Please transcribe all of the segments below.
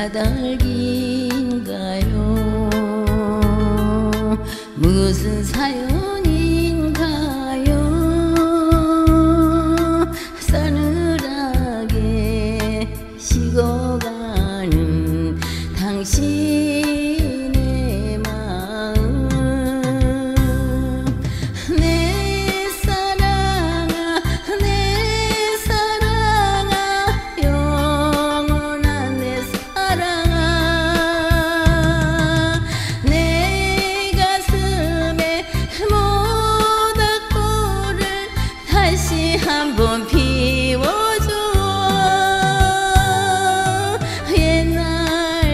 까닭인가요? 무슨 사연인가요? 서늘하게 식어가는 당신의 마음. 내 사랑아, 내 사랑아, 영원한 내 사랑아, 내 가슴에 모닥불을 다시 한번 피워줘.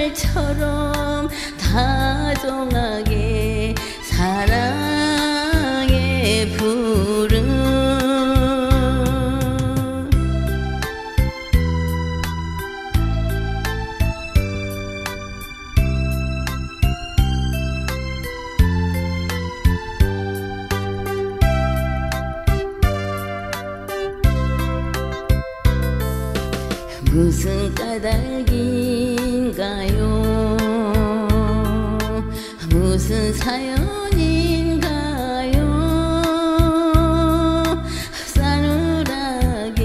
옛날처럼 다정하게 사랑의 부름. 무슨 까닭인가요? 무슨 사연인가요? 싸늘하게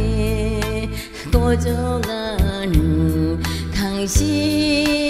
꺼져가는 당신